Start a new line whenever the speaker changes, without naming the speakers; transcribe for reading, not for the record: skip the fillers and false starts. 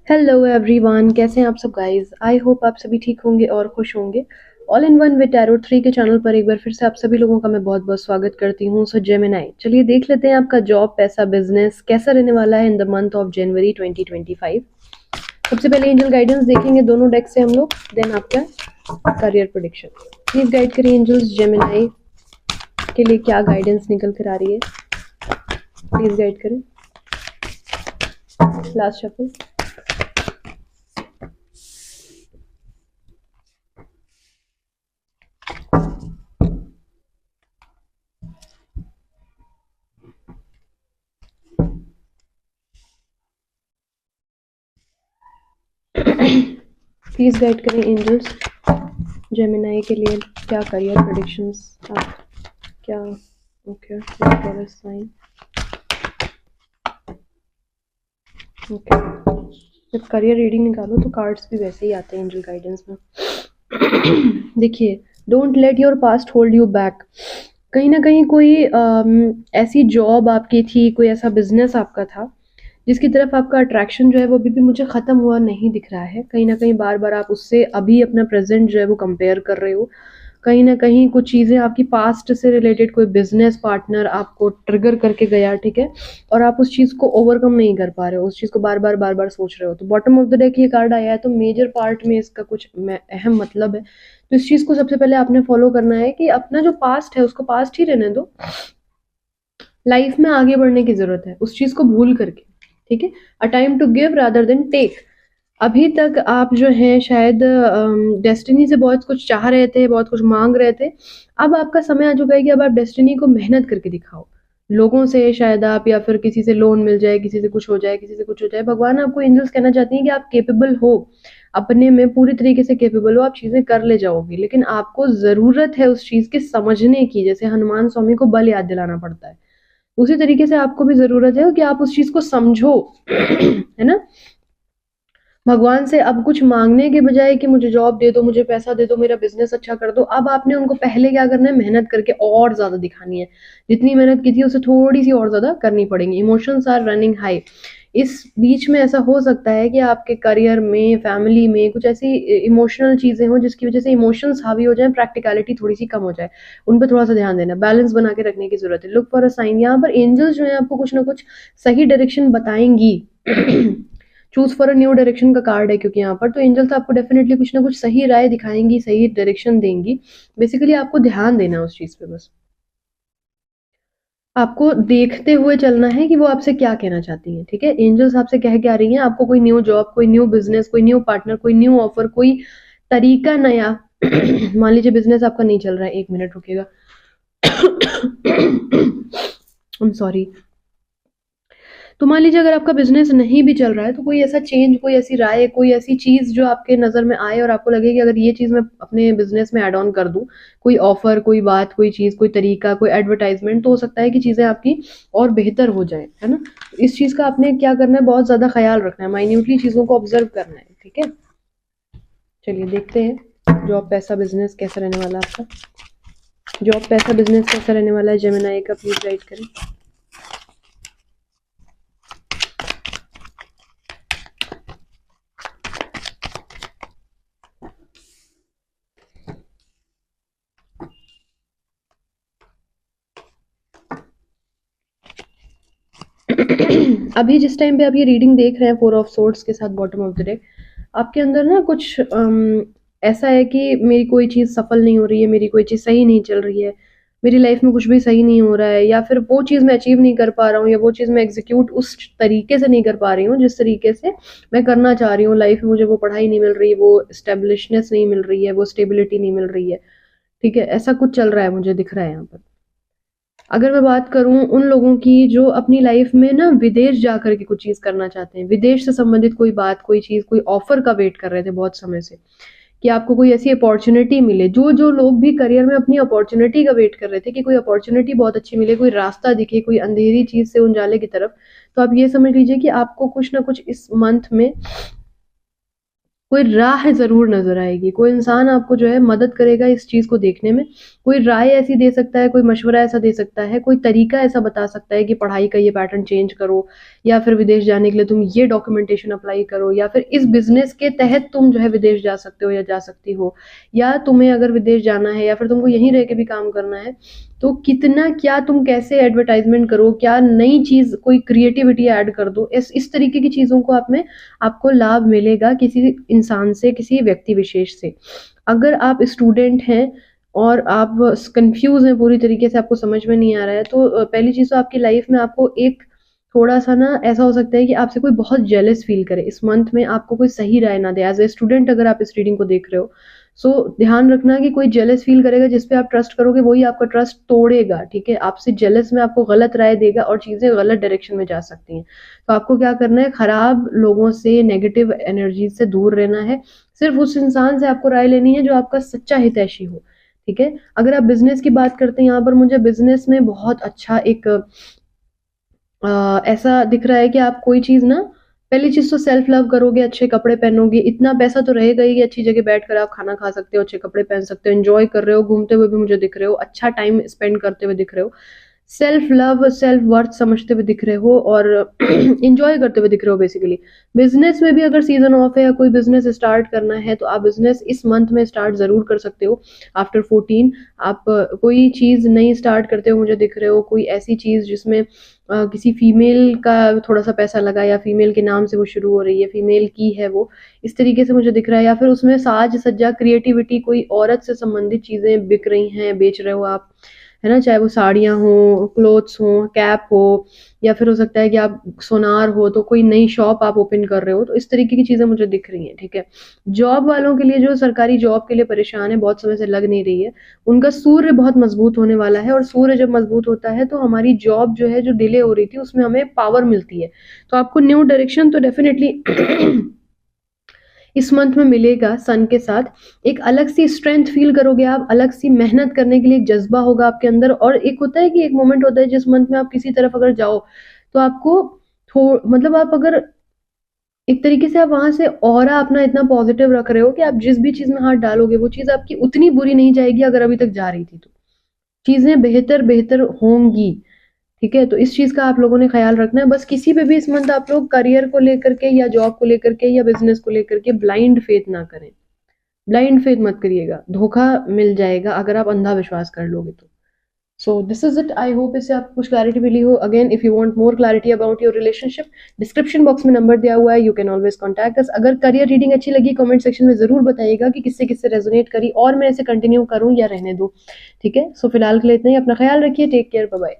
Hello everyone, कैसे हैं आप सब गाइस। आई होप आप सभी ठीक होंगे और खुश होंगे। All in one with tarot 3 के चैनल पर एक बार फिर से आप सभी लोगों का मैं बहुत बहुत स्वागत करती हूँ। सो जेमिनाई, चलिए देख लेते हैं आपका जॉब, पैसा, बिजनेस कैसा रहने वाला है in the month of January 2025। सबसे पहले एंजल गाइडेंस देखेंगे दोनों डेक से हम लोग, देन आपका करियर प्रेडिक्शन। प्लीज गाइड करिए एंजल्स, जेमिनाई के लिए क्या गाइडेंस निकल कर आ रही है, प्लीज गाइड करें। Last shuffle. प्लीज गाइड करें एंजल्स, जेमिनाई के लिए क्या करियर प्रेडिक्शंस आप क्या। Okay, sign. ओके, जब करियर रीडिंग निकालो तो कार्ड्स भी वैसे ही आते हैं एंजल गाइडेंस में। देखिए, don't let your past hold you back. कहीं ना कहीं कोई ऐसी जॉब आपकी थी, कोई ऐसा बिजनेस आपका था जिसकी तरफ आपका अट्रैक्शन जो है वो अभी भी मुझे ख़त्म हुआ नहीं दिख रहा है। कहीं ना कहीं बार बार आप उससे अभी अपना प्रेजेंट जो है वो कंपेयर कर रहे हो। कहीं ना कहीं कुछ चीज़ें आपकी पास्ट से रिलेटेड, कोई बिजनेस पार्टनर आपको ट्रिगर करके गया, ठीक है, और आप उस चीज़ को ओवरकम नहीं कर पा रहे हो, उस चीज़ को बार बार सोच रहे हो। तो बॉटम ऑफ द डेक ये कार्ड आया है, तो मेजर पार्ट में इसका कुछ अहम मतलब है। तो इस चीज़ को सबसे पहले आपने फॉलो करना है कि अपना जो पास्ट है उसको पास्ट ही रहने दो। लाइफ में आगे बढ़ने की जरूरत है उस चीज को भूल करके, ठीक है। A time to give rather than take. अभी तक आप जो है शायद डेस्टिनी से बहुत कुछ चाह रहे थे, बहुत कुछ मांग रहे थे। अब आपका समय आ चुका है कि अब आप डेस्टिनी को मेहनत करके दिखाओ। लोगों से शायद आप, या फिर किसी से लोन मिल जाए, किसी से कुछ हो जाए, किसी से कुछ हो जाए। भगवान आपको एंजल्स कहना चाहती हैं कि आप केपेबल हो, अपने में पूरी तरीके से केपेबल हो, आप चीजें कर ले जाओगे, लेकिन आपको जरूरत है उस चीज के समझने की। जैसे हनुमान स्वामी को बल याद दिलाना पड़ता है, उसी तरीके से आपको भी जरूरत है कि आप उस चीज को समझो। है ना। भगवान से अब कुछ मांगने के बजाय कि मुझे जॉब दे दो, मुझे पैसा दे दो, मेरा बिजनेस अच्छा कर दो, अब आपने उनको पहले क्या करना है, मेहनत करके और ज्यादा दिखानी है। जितनी मेहनत की थी उससे थोड़ी सी और ज्यादा करनी पड़ेगी। Emotions are running high. इस बीच में ऐसा हो सकता है कि आपके करियर में, फैमिली में कुछ ऐसी इमोशनल चीजें हो जिसकी वजह से इमोशंस हावी हो जाए, प्रैक्टिकलिटी थोड़ी सी कम हो जाए। उन पर थोड़ा सा ध्यान देना, बैलेंस बना के रखने की जरूरत है। Look for a sign. यहाँ पर एंजल्स जो है आपको कुछ ना कुछ सही डायरेक्शन बताएंगी। Choose for a new direction का कार्ड है, क्योंकि यहाँ पर तो एंजल्स आपको डेफिनेटली कुछ ना कुछ सही राय दिखाएंगी, सही डायरेक्शन देंगी। बेसिकली आपको ध्यान देना है उस चीज पे। बस आपको देखते हुए चलना है कि वो आपसे क्या कहना चाहती हैं, ठीक है। एंजल्स आपसे कह क्या रही हैं, आपको कोई न्यू जॉब, कोई न्यू बिजनेस, कोई न्यू पार्टनर, कोई न्यू ऑफर, कोई तरीका नया। मान लीजिए बिजनेस आपका नहीं चल रहा है, एक मिनट रुकिएगा। I am sorry. तो मान लीजिए अगर आपका बिजनेस नहीं भी चल रहा है, तो कोई ऐसा चेंज, कोई ऐसी राय, कोई ऐसी चीज जो आपके नजर में आए और आपको लगे कि अगर ये चीज मैं अपने बिजनेस में ऐड ऑन कर दूं, कोई ऑफर, कोई बात, कोई चीज, कोई तरीका, कोई एडवर्टाइजमेंट, तो हो सकता है कि चीजें आपकी और बेहतर हो जाए, है ना। तो इस चीज का आपने क्या करना है, बहुत ज्यादा ख्याल रखना है, माइन्यूटली चीजों को ऑब्जर्व करना है, ठीक है। चलिए देखते हैं जॉब, पैसा, बिजनेस कैसा रहने वाला है आपका। जॉब, पैसा, बिजनेस कैसा रहने वाला है जेमिनाई का, प्लीज राइट करें। अभी जिस टाइम पे आप ये रीडिंग देख रहे हैं, 4 ऑफ सोर्ड्स के साथ बॉटम ऑफ द डेक, आपके अंदर ना कुछ ऐसा है कि मेरी कोई चीज़ सफल नहीं हो रही है, मेरी कोई चीज़ सही नहीं चल रही है, मेरी लाइफ में कुछ भी सही नहीं हो रहा है, या फिर वो चीज़ मैं अचीव नहीं कर पा रहा हूँ, या वो चीज़ मैं एग्जीक्यूट उस तरीके से नहीं कर पा रही हूँ जिस तरीके से मैं करना चाह रही हूँ। लाइफ में मुझे वो पढ़ाई नहीं मिल रही, वो स्टेब्लिशनेस नहीं मिल रही है, वो स्टेबिलिटी नहीं मिल रही है, ठीक है। ऐसा कुछ चल रहा है, मुझे दिख रहा है यहाँ पर। अगर मैं बात करूँ उन लोगों की जो अपनी लाइफ में ना विदेश जाकर के कुछ चीज़ करना चाहते हैं, विदेश से संबंधित कोई बात, कोई चीज़, कोई ऑफर का वेट कर रहे थे बहुत समय से, कि आपको कोई ऐसी अपॉर्चुनिटी मिले। जो जो लोग भी करियर में अपनी अपॉर्चुनिटी का वेट कर रहे थे कि कोई अपॉर्चुनिटी बहुत अच्छी मिले, कोई रास्ता दिखे, कोई अंधेरी चीज़ से उजाले की तरफ, तो आप ये समझ लीजिए कि आपको कुछ ना कुछ इस मंथ में कोई राह ज़रूर नज़र आएगी, कोई इंसान आपको जो है मदद करेगा इस चीज़ को देखने में, कोई राय ऐसी दे सकता है, कोई मशवरा ऐसा दे सकता है, कोई तरीका ऐसा बता सकता है कि पढ़ाई का ये पैटर्न चेंज करो, या फिर विदेश जाने के लिए तुम ये डॉक्यूमेंटेशन अप्लाई करो, या फिर इस बिज़नेस के तहत तुम जो है विदेश जा सकते हो या जा सकती हो, या तुम्हें अगर विदेश जाना है या फिर तुमको यहीं रह के भी काम करना है, तो कितना क्या तुम कैसे एडवर्टाइज़मेंट करो, क्या नई चीज़ कोई क्रिएटिविटी ऐड कर दो, इस तरीके की चीज़ों को आप में आपको लाभ मिलेगा किसी इंसान से, किसी व्यक्ति विशेष से। अगर आप स्टूडेंट हैं और आप कंफ्यूज हैं पूरी तरीके से, आपको समझ में नहीं आ रहा है, तो पहली चीज़ तो आपकी लाइफ में आपको एक थोड़ा-सा ना ऐसा हो सकता है कि आपसे कोई बहुत जेलस फ़ील करे, इस मंथ में आपको कोई सही राय ना दे। एज़ अ स्टूडेंट अगर आप इस रीडिंग को देख रहे हो, सो ध्यान रखना कि कोई जेलस फ़ील करेगा जिस पे आप ट्रस्ट करोगे, वही आपका ट्रस्ट तोड़ेगा, ठीक है? आपसे जेलस में आपको गलत राय देगा और चीज़ें गलत डायरेक्शन में जा सकती हैं। तो आपको क्या करना है, खराब लोगों से, नेगेटिव एनर्जी से दूर रहना है। सिर्फ़ उस इंसान से आपको राय लेनी है जो आपका सच्चा हितैषी हो, ठीक है? अगर आप बिज़नेस की बात करते हैं, यहाँ पर मुझे बिज़नेस में बहुत अच्छा एक ऐसा दिख रहा है कि आप कोई चीज़ ना, पहली चीज़ तो सेल्फ लव करोगे, अच्छे कपड़े पहनोगे, इतना पैसा तो रहेगा ही कि अच्छी जगह बैठकर आप खाना खा सकते हो, अच्छे कपड़े पहन सकते हो, एन्जॉय कर रहे हो, घूमते हुए भी मुझे दिख रहे हो, अच्छा टाइम स्पेंड करते हुए दिख रहे हो। सेल्फ लव, सेल्फ वर्थ समझते हुए दिख रहे हो और एन्जॉय करते हुए दिख रहे हो बेसिकली। बिज़नेस में भी अगर सीज़न ऑफ है या कोई बिज़नेस स्टार्ट करना है, तो आप बिज़नेस इस मंथ में स्टार्ट ज़रूर कर सकते हो। आफ्टर 14 आप कोई चीज़ नई स्टार्ट करते हो मुझे दिख रहे हो, कोई ऐसी चीज़ जिसमें किसी फीमेल का थोड़ा-सा पैसा लगा या फीमेल के नाम से वो शुरू हो रही है, फीमेल की है वो, इस तरीके से मुझे दिख रहा है। या फिर उसमें साज-सज्जा, क्रिएटिविटी, कोई औरत से संबंधित चीज़ें बिक रही हैं, बेच रहे हो आप, है ना? चाहे वो साड़ियाँ हों, क्लोथ्स हों, कैप हो, या फिर हो सकता है कि आप सोनार हो, तो कोई नई शॉप आप ओपन कर रहे हो, तो इस तरीके की चीज़ें मुझे दिख रही हैं, ठीक है? जॉब वालों के लिए, जो सरकारी जॉब के लिए परेशान है, बहुत समय से लग नहीं रही है, उनका सूर्य बहुत मजबूत होने वाला है, और सूर्य जब मजबूत होता है तो हमारी जॉब जो है, जो डिले हो रही थी, उसमें हमें पावर मिलती है। तो आपको न्यू डायरेक्शन तो डेफिनेटली इस मंथ में मिलेगा सन के साथ। एक अलग सी स्ट्रेंथ फील करोगे आप, अलग सी मेहनत करने के लिए एक जज्बा होगा आपके अंदर, और एक होता है कि एक मोमेंट होता है जिस मंथ में आप किसी तरफ अगर जाओ, तो आपको मतलब आप अगर एक तरीके से आप वहां से ऑरा अपना इतना पॉजिटिव रख रहे हो कि आप जिस भी चीज में हाथ डालोगे वो चीज आपकी उतनी बुरी नहीं जाएगी अगर अभी तक जा रही थी, तो चीजें बेहतर बेहतर होंगी, ठीक है? तो इस चीज का आप लोगों ने ख्याल रखना है। बस किसी पे भी इस मंथ आप लोग करियर को लेकर के या जॉब को लेकर के या बिजनेस को लेकर के ब्लाइंड फेथ ना करें, ब्लाइंड फेथ मत करिएगा, धोखा मिल जाएगा अगर आप अंधा विश्वास कर लोगे तो। So this is it, I hope इससे आपको कुछ क्लैरिटी मिली हो। Again if you want more clarity about your relationship, description box में नंबर दिया हुआ है, you can always contact us. अगर करियर रीडिंग अच्छी लगी, कमेंट सेक्शन में जरूर बताइएगा कि किससे किससे रेजोनेट करी और मैं इसे कंटिन्यू करूं या रहने दूं, ठीक है? सो फिलहाल के लिए इतना ही, अपना ख्याल रखिए, टेक केयर, बाय बाय।